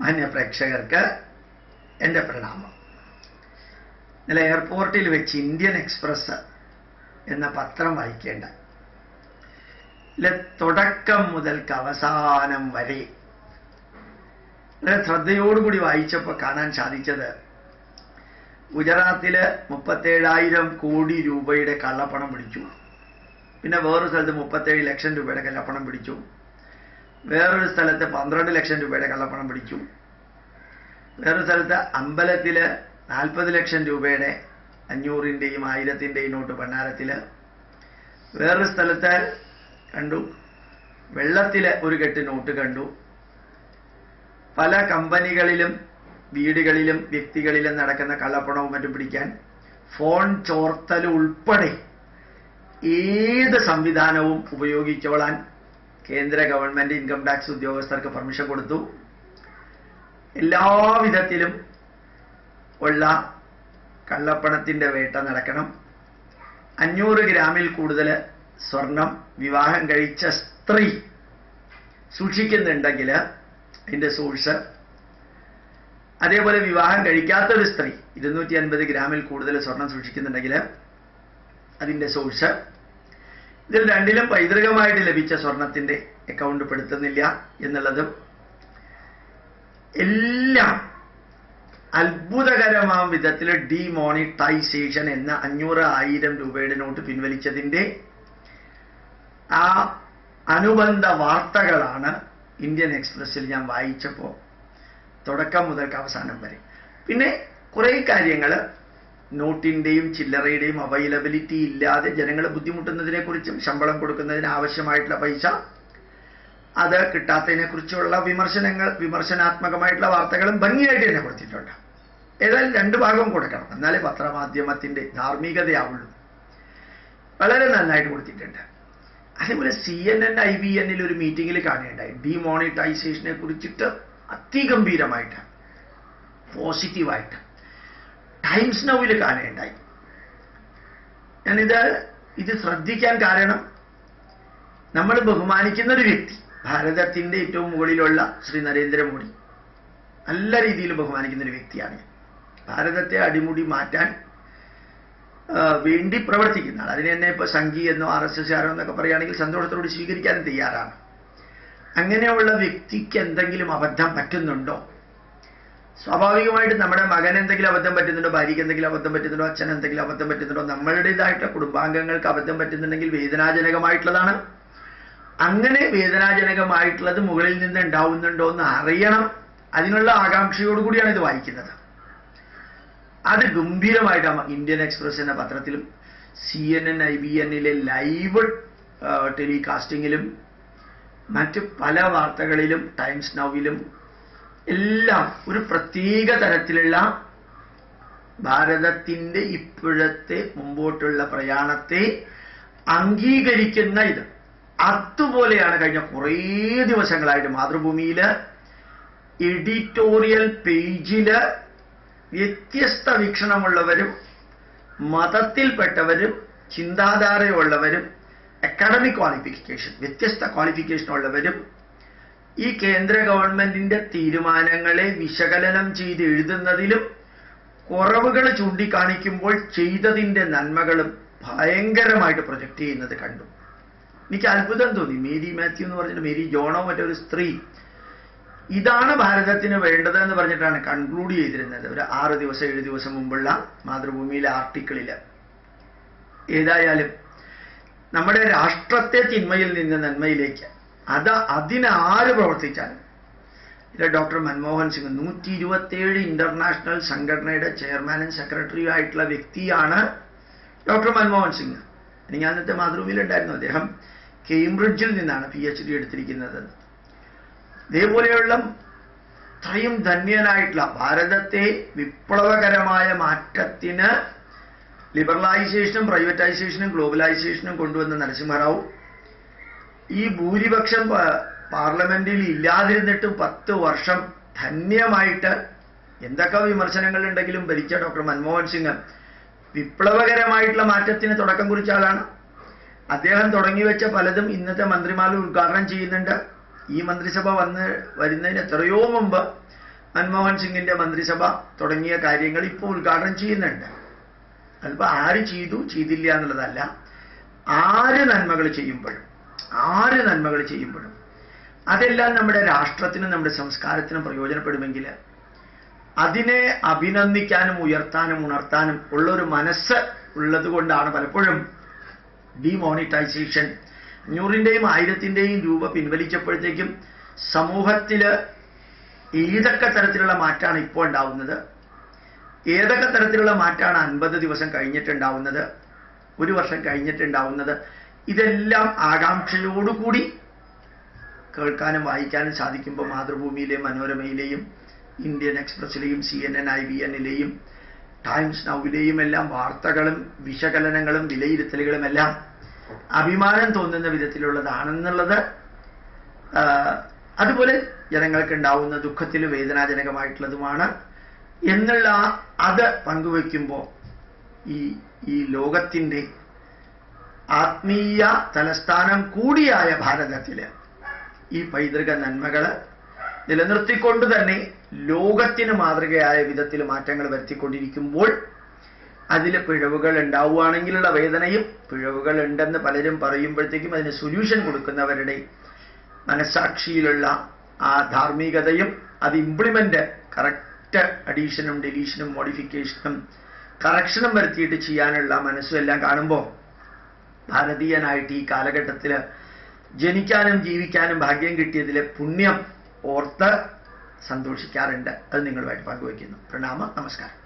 മാന്യ പ്രേക്ഷകർക്ക് എൻ്റെ പ്രണാമം. ഇന്നലെ എയർപോർട്ടിൽ വെച്ച് ഇന്ത്യൻ എക്സ്പ്രസ് എന്ന പത്രം വായിക്കേണ്ട തുടക്കം മുതൽക്ക് അവസാനം വരെ വളരെ ശ്രദ്ധയോടുകൂടി വായിച്ചപ്പോൾ കാണാൻ സാധിച്ചത്, ഗുജറാത്തില് 37,000 കോടി രൂപയുടെ കള്ളപ്പണം പിടിച്ചു. പിന്നെ വേറൊരു സ്ഥലത്ത് 37 ലക്ഷം രൂപയുടെ കള്ളപ്പണം പിടിച്ചു. വേറൊരു സ്ഥലത്ത് 12 ലക്ഷം രൂപയുടെ കള്ളപ്പണം പിടിച്ചു. വേറൊരു സ്ഥലത്ത് അമ്പലത്തില് 40 ലക്ഷം രൂപയുടെ 500-ന്റെയും 1000-ന്റെയും നോട്ട് ഭണ്ഡാരത്തില്. വേറൊരു സ്ഥലത്ത് കണ്ടു വെള്ളത്തില് ഒരു കെട്ട് നോട്ട് കണ്ടു. പല കമ്പനികളിലും വീടുകളിലും വ്യക്തികളിലും നടക്കുന്ന കള്ളപ്പണവും മറ്റും പിടിക്കാൻ ഫോൺ ചോർത്തൽ ഉൾപ്പെടെ ഏത് സംവിധാനവും ഉപയോഗിച്ചോളാൻ കേന്ദ്ര ഗവൺമെന്റ് ഇൻകം ടാക്സ് ഉദ്യോഗസ്ഥർക്ക് പെർമിഷൻ കൊടുത്തു. എല്ലാവിധത്തിലും ഉള്ള കള്ളപ്പണത്തിന്റെ വേട്ട നടക്കണം. 500 ഗ്രാമിൽ കൂടുതൽ സ്വർണം വിവാഹം കഴിച്ച സ്ത്രീ സൂക്ഷിക്കുന്നുണ്ടെങ്കിൽ അതിന്റെ സോഴ്സ്, അതേപോലെ വിവാഹം കഴിക്കാത്തൊരു സ്ത്രീ 250 ഗ്രാമിൽ കൂടുതൽ സ്വർണം സൂക്ഷിക്കുന്നുണ്ടെങ്കിൽ അതിന്റെ സോഴ്സ്, ഇതിൽ രണ്ടിലും പൈതൃകമായിട്ട് ലഭിച്ച സ്വർണത്തിന്റെ അക്കൗണ്ട് പെടുത്തുന്നില്ല എന്നുള്ളതും എല്ലാം അത്ഭുതകരമാം വിധത്തിൽ ഡിമോണിറ്റൈസേഷൻ എന്ന 500-1000 രൂപയുടെ നോട്ട് പിൻവലിച്ചതിന്റെ ആ അനുബന്ധ വാർത്തകളാണ് ഇന്ത്യൻ എക്സ്പ്രസിൽ ഞാൻ വായിച്ചപ്പോൾ തുടക്കം മുതൽക്ക് അവസാനം വരെ. പിന്നെ കുറേ കാര്യങ്ങൾ, നോട്ടിന്റെയും ചില്ലറയുടെയും അവൈലബിലിറ്റി ഇല്ലാതെ ജനങ്ങൾ ബുദ്ധിമുട്ടുന്നതിനെ കുറിച്ചും, ശമ്പളം കൊടുക്കുന്നതിന് ആവശ്യമായിട്ടുള്ള പൈസ അത് കിട്ടാത്തതിനെ കുറിച്ചുള്ള വിമർശനാത്മകമായിട്ടുള്ള വാർത്തകളും ഭംഗിയായിട്ട് തന്നെ കൊടുത്തിട്ടുണ്ട്. ഏതായാലും 2 ഭാഗം കൊടുക്കണം, എന്നാലേ പത്രമാധ്യമത്തിന്റെ ധാർമ്മികതയാവുള്ളൂ. വളരെ നന്നായിട്ട് കൊടുത്തിട്ടുണ്ട്. അതേപോലെ CNN IBN ഒരു മീറ്റിംഗിൽ കാണുകയുണ്ടായി, ഡിമോണിറ്റൈസേഷനെ കുറിച്ചിട്ട് അതിഗംഭീരമായിട്ട് പോസിറ്റീവായിട്ട്. ടൈംസ് നൗവിൽ കാണുകയുണ്ടായി. ഞാനിത് ശ്രദ്ധിക്കാൻ കാരണം, നമ്മൾ ബഹുമാനിക്കുന്ന ഒരു വ്യക്തി, ഭാരതത്തിന്റെ ഏറ്റവും മുകളിലുള്ള ശ്രീ നരേന്ദ്രമോദി, നല്ല രീതിയിൽ ബഹുമാനിക്കുന്ന ഒരു വ്യക്തിയാണ്. ഭാരതത്തെ അടിമുടി മാറ്റാൻ വേണ്ടി പ്രവർത്തിക്കുന്ന ആൾ. അതിനെ തന്നെ ഇപ്പൊ സംഘി എന്നോ RSS എന്നൊക്കെ പറയുകയാണെങ്കിൽ സന്തോഷത്തോട് സ്വീകരിക്കാനും തയ്യാറാണ്. അങ്ങനെയുള്ള വ്യക്തിക്ക് എന്തെങ്കിലും അബദ്ധം പറ്റുന്നുണ്ടോ? സ്വാഭാവികമായിട്ട് നമ്മുടെ മകൻ എന്തെങ്കിലും അബദ്ധം പറ്റുന്നുണ്ടോ, ഭാര്യയ്ക്ക് എന്തെങ്കിലും അബദ്ധം പറ്റുന്നുണ്ടോ, അച്ഛൻ എന്തെങ്കിലും അബദ്ധം പറ്റുന്നുണ്ടോ, നമ്മളുടേതായിട്ടുള്ള കുടുംബാംഗങ്ങൾക്ക് അബദ്ധം പറ്റുന്നുണ്ടെങ്കിൽ വേദനാജനകമായിട്ടുള്ളതാണ്. അങ്ങനെ വേദനാജനകമായിട്ടുള്ളത് മുകളിൽ നിന്ന് ഉണ്ടാവുന്നുണ്ടോ എന്ന് അറിയണം. അതിനുള്ള ആകാംക്ഷയോടുകൂടിയാണ് ഇത് വായിക്കുന്നത്. അത് ഗംഭീരമായിട്ടാണ് ഇന്ത്യൻ എക്സ്പ്രസ് എന്ന പത്രത്തിലും CNN IBNലെ ലൈവ് ടെലികാസ്റ്റിങ്ങിലും മറ്റ് പല വാർത്തകളിലും ടൈംസ് നൗവിലും എല്ലാം ഒരു പ്രത്യേക തരത്തിലുള്ള ഭാരതത്തിന്റെ ഇപ്പോഴത്തെ മുമ്പോട്ടുള്ള പ്രയാണത്തെ അംഗീകരിക്കുന്ന ഇത്. അതുപോലെയാണ് കഴിഞ്ഞ കുറേ ദിവസങ്ങളായിട്ട് മാതൃഭൂമിയില് എഡിറ്റോറിയൽ പേജില് വ്യത്യസ്ത വീക്ഷണമുള്ളവരും മതത്തിൽപ്പെട്ടവരും ചിന്താധാരയുള്ളവരും അക്കാഡമിക് ക്വാളിഫിക്കേഷൻ, വ്യത്യസ്ത ക്വാളിഫിക്കേഷൻ ഉള്ളവരും ഈ കേന്ദ്ര ഗവൺമെന്റിന്റെ തീരുമാനങ്ങളെ വിശകലനം ചെയ്ത് എഴുതുന്നതിലും കുറവുകൾ ചൂണ്ടിക്കാണിക്കുമ്പോൾ ചെയ്തതിന്റെ നന്മകളും ഭയങ്കരമായിട്ട് പ്രൊജക്റ്റ് ചെയ്യുന്നത് കണ്ടു. എനിക്ക് അത്ഭുതം തോന്നി. മേരി മാത്യു എന്ന് പറഞ്ഞിട്ട്, മേരി ജോണോ മറ്റൊരു സ്ത്രീ, ഇതാണ് ഭാരതത്തിന് വേണ്ടത് എന്ന് പറഞ്ഞിട്ടാണ് കൺക്ലൂഡ് ചെയ്തിരുന്നത് ഒരു 6 ദിവസം 7 ദിവസം മുമ്പുള്ള മാതൃഭൂമിയിലെ ആർട്ടിക്കിളില്. ഏതായാലും നമ്മുടെ രാഷ്ട്രത്തെ തിന്മയിൽ നിന്ന് നന്മയിലേക്ക് അതിനാര് പ്രവർത്തിച്ചാലും, ഡോക്ടർ മൻമോഹൻ സിംഗ് 127 ഇന്റർനാഷണൽ സംഘടനയുടെ ചെയർമാനും സെക്രട്ടറിയും ആയിട്ടുള്ള വ്യക്തിയാണ് ഡോക്ടർ മൻമോഹൻ സിംഗ്. എനിക്ക് അന്നത്തെ മാതൃഭൂമിയിൽ ഉണ്ടായിരുന്നു. അദ്ദേഹം കേംബ്രിഡ്ജിൽ നിന്നാണ് PhD എടുത്തിരിക്കുന്നത്. ഇതേപോലെയുള്ള ഇത്രയും ധന്യനായിട്ടുള്ള ഭാരതത്തെ വിപ്ലവകരമായ മാറ്റത്തിന് ലിബറലൈസേഷനും പ്രൈവറ്റൈസേഷനും ഗ്ലോബലൈസേഷനും കൊണ്ടുവന്ന നരസിംഹറാവു, ഈ ഭൂരിപക്ഷം പാർലമെന്റിൽ ഇല്ലാതിരുന്നിട്ടും 10 വർഷം ധന്യമായിട്ട് എന്തൊക്കെ വിമർശനങ്ങൾ ഉണ്ടെങ്കിലും ഭരിച്ച ഡോക്ടർ മൻമോഹൻ സിംഗ് വിപ്ലവകരമായിട്ടുള്ള മാറ്റത്തിന് തുടക്കം കുറിച്ച ആളാണ്. അദ്ദേഹം തുടങ്ങിവെച്ച പലതും ഇന്നത്തെ മന്ത്രിമാർ ഉദ്ഘാടനം ചെയ്യുന്നുണ്ട്. ഈ മന്ത്രിസഭ വരുന്നതിന് എത്രയോ മുമ്പ് മൻമോഹൻ സിംഗിന്റെ മന്ത്രിസഭ തുടങ്ങിയ കാര്യങ്ങൾ ഇപ്പോൾ ഉദ്ഘാടനം ചെയ്യുന്നുണ്ട്. അതിപ്പോ ആര് ചെയ്തു ചെയ്തില്ല എന്നുള്ളതല്ല, ആര് നന്മകൾ ചെയ്യുമ്പോഴും അതെല്ലാം നമ്മുടെ രാഷ്ട്രത്തിനും നമ്മുടെ സംസ്കാരത്തിനും പ്രയോജനപ്പെടുമെങ്കിൽ അതിനെ അഭിനന്ദിക്കാനും ഉയർത്താനും ഉണർത്താനും ഉള്ളൊരു മനസ്സ് ഉള്ളത് കൊണ്ടാണ് പലപ്പോഴും ഡിമോണിറ്റൈസേഷൻ 500-ന്റെയും 1000-ന്റെയും രൂപ പിൻവലിച്ചപ്പോഴത്തേക്കും സമൂഹത്തില് ഏതൊക്കെ തരത്തിലുള്ള മാറ്റമാണ് ഇപ്പോൾ ഉണ്ടാവുന്നത്, ഏതൊക്കെ തരത്തിലുള്ള മാറ്റമാണ് 50 ദിവസം കഴിഞ്ഞിട്ടുണ്ടാവുന്നത്, 1 വർഷം കഴിഞ്ഞിട്ടുണ്ടാവുന്നത്, ഇതെല്ലാം ആകാംക്ഷയോടുകൂടി കേൾക്കാനും വായിക്കാനും സാധിക്കുമ്പോൾ മാതൃഭൂമിയിലെയും മനോരമയിലെയും ഇന്ത്യൻ എക്സ്പ്രസിലെയും CNN IBNലെയും ടൈംസ് നൗവിലെയും എല്ലാം വാർത്തകളും വിശകലനങ്ങളും വിലയിരുത്തലുകളും എല്ലാം അഭിമാനം തോന്നുന്ന വിധത്തിലുള്ളതാണെന്നുള്ളത്, അതുപോലെ ജനങ്ങൾക്ക് ഉണ്ടാവുന്ന ദുഃഖത്തിൽ വേദനാജനകമായിട്ടുള്ളതുമാണ് എന്നുള്ള അത് പങ്കുവെക്കുമ്പോൾ ഈ ലോകത്തിൻ്റെ ആത്മീയ തലസ്ഥാനം കൂടിയായ ഭാരതത്തിൽ ഈ പൈതൃക നന്മകൾ നിലനിർത്തിക്കൊണ്ട് തന്നെ ലോകത്തിന് മാതൃകയായ വിധത്തിൽ മാറ്റങ്ങൾ വരുത്തിക്കൊണ്ടിരിക്കുമ്പോൾ അതിൽ പിഴവുകൾ ഉണ്ടാവുകയാണെങ്കിലുള്ള വേദനയും, പിഴവുകൾ ഉണ്ടെന്ന് പലരും പറയുമ്പോഴത്തേക്കും അതിന് സൊല്യൂഷൻ കൊടുക്കുന്നവരുടെ മനസ്സാക്ഷിയിലുള്ള ആ ധാർമ്മികതയും അത് ഇംപ്ലിമെന്റ് കറക്റ്റ് അഡീഷനും ഡെലീഷനും മോഡിഫിക്കേഷനും കറക്ഷനും വരുത്തിയിട്ട് ചെയ്യാനുള്ള മനസ്സും എല്ലാം കാണുമ്പോൾ ഭാരതീയനായിട്ട് ഈ കാലഘട്ടത്തിൽ ജനിക്കാനും ജീവിക്കാനും ഭാഗ്യം കിട്ടിയതിലെ പുണ്യം ഓർത്ത് സന്തോഷിക്കാറുണ്ട്. അത് നിങ്ങളുമായിട്ട് പങ്കുവയ്ക്കുന്നു. പ്രണാമം, നമസ്കാരം.